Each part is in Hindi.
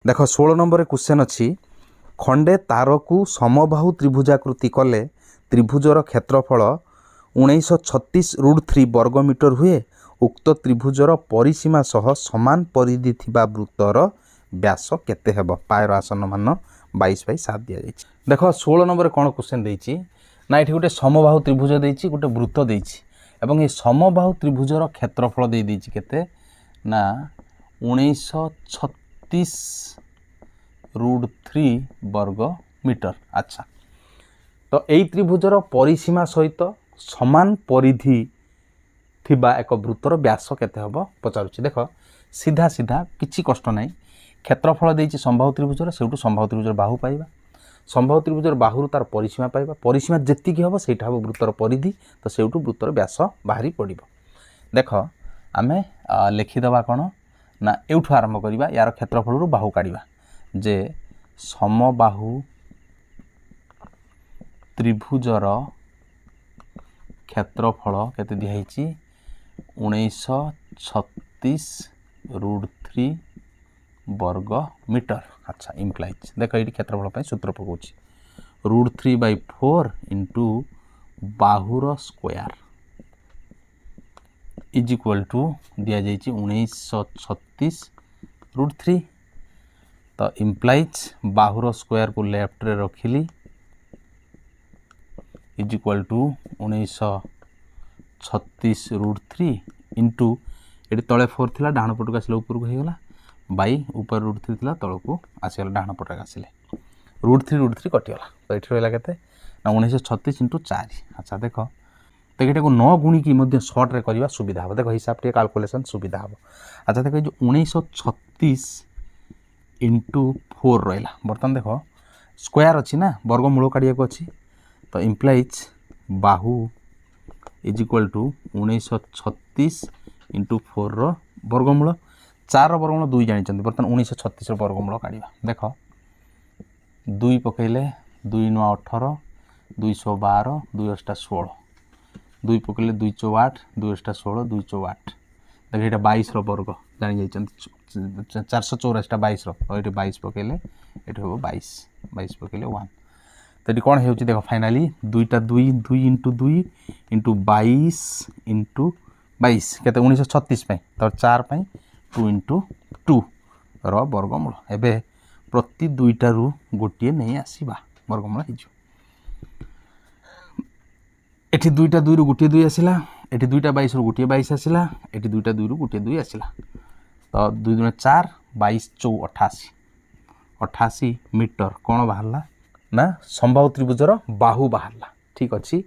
देख 16 नंबर क्वेश्चन अच्छी खंडे तार को समबाहु त्रिभुजाकृति कले त्रिभुजर क्षेत्रफल 1936√3 वर्गमीटर हुए। उक्त त्रिभुजर परिसीमा सह समान परिधि थिबा वृत्तर व्यास केते हेबो। पायर आसन मान 22/7 दिया जायछि। देख 16 नंबर कौन क्वेश्चन देछि ना ये गोटे समबाहु त्रिभुज देछि गोटे वृत्त देछि एवं ये समबाहु त्रिभुजर क्षेत्रफल दे देछि केते ना 1936√3 वर्गमीटर। अच्छा तो यही त्रिभुजर परिसीमा सहित समान परिधि थिबा एक वृत्तर व्यास केते हबो पचारुछि। देख सीधा सीधा किछि कष्ट नाही क्षेत्रफल देछि समबाहु त्रिभुजर सेउटु समबाहु त्रिभुजर बाहु पाइबा समबाहु त्रिभुजर बाहुर तार परिसीमा पाइबा परिसीमा जेतिकी हबो सेटा हबो वृत्तर परिधि तो सेउटु वृत्तर व्यास बाहरी पड़िबो। देख आमे लिखिदबा कोन ना एउठु आरंभ करिबा यार क्षेत्रफल रु बाहु काढिबा जे समबाहु त्रिभुजर क्षेत्रफल केते दिया हेछि 1936√3 वर्गमीटर। अच्छा इम्प्लाइज देख ये क्षेत्रफल पर सूत्र पकाउछि √3/4 इंटू बाहुर स्क्वायर इज इक्वल टू दिया जाइछि 1936√3। तो इम्प्लाइज बाहुर स्क्वायर को लेफ्ट रे रखिली इज इक्वल टू 1936√3 इंटू ये तले 4 थिला डाण पटक आसले ऊपर को हेगला बाई ऊपर √3 थिला तल को आसीगला डाण पटक आसले √3 कटिगला। तो ये रहा केते ना 1936 इंटू 4। अच्छा देख तो ये 9 गुणिकी मध्य शॉर्ट रे करवा सुविधा हम देख हिसाब टे कैलकुलेशन सुविधा हम। अच्छा देख जो 1936 इंटू 4 रहा बर्तमान देख स्क्वायर अच्छी ना वर्गमूल काढ़िया को अच्छी तो implies Bahu is equal to 1936 into 4 वर्गमूल 4 वर्गमूल 2 जानी बर्तमान 1936 वर्गमूल काढ़ा देख 2 पकईले 2 × 9 18 212 2 × 16 2 पकईले 2 × 8 2 × 16 2 × 8 देख ये 22 वर्ग जानी 484 22 ये 22 पकईले ये हम 22 पकईले 1 तो ये कौन हो देख फाइनाली 2 × 2 2 इंटू 2 इंटू 22 इंटू 22 के 1936 तो 4 2 इंटू 2 वर्गमूल एवं प्रति 2टारू गोटे नहीं आसवा वर्गमूल हो 2टा 2 रू गोटे 2 आसला ये 2टा 22 रू गोटे 22 आसला ये 2टा 2 रू गोटे 2 आसला तो 2 × 4 22 4 88 मीटर कौन बाहरला ना समबाहु त्रिभुजर बाहु बाहरला। ठीक अच्छी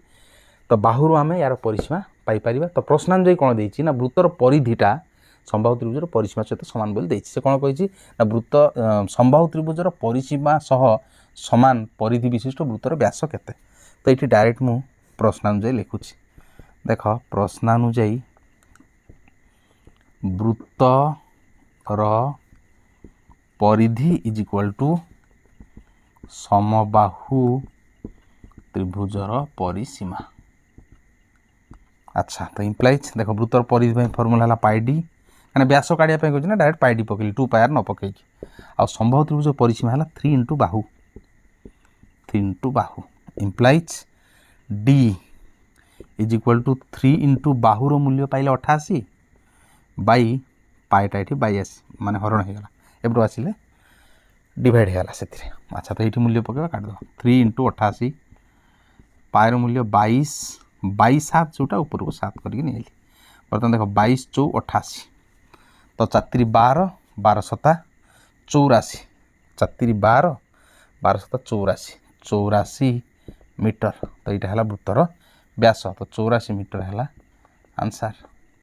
तो बाहुर आम यार परिसीमा पाइपर। तो प्रश्नांजलि कौन देछि ना वृत्तर परिधिटा समबाहु त्रिभुजर परिसीमा सहित सामान बोली देछि। से कौन कहिछि ना वृत्त समबाहु त्रिभुजर परिसीमा सह समान परिधि विशिष्ट वृत्तर व्यास केते। तो ये डायरेक्ट मु प्रश्नानुजाई लिखुछि देख प्रश्नानुजाई वृत्तर परिधि इज इक्वल टू समबाहु त्रिभुजर परिसीमा। अच्छा तो इम्प्लाइज देख वृत्तर परिधि फर्मुला है पाई डी कहना व्यास काढ़िया कहूँ ना डायरेक्ट पाई डी पकड़ी 2 पायर न पकई आ समबाहु त्रिभुज परिसीमा है 3 इंटू बाहु implies D is equal to 3 into बाहुर मूल्य पाइले 88 बाई पाइटा ये 22 माने हरण होगा एब्रो आसिले डिवाइड होगा से। अच्छा तो ये मूल्य पकड़ा काट दो 3 इंटू 88 पायर मूल्य 22 7 जोटा ऊपर को 7 करके नहीं बर्तमान देख 22 4 88 तो 4 12 12 7 84 4 12 12 7 84 मीटर। तो यहाँ है वृत्तर व्यास तो 84 मीटर है आंसर।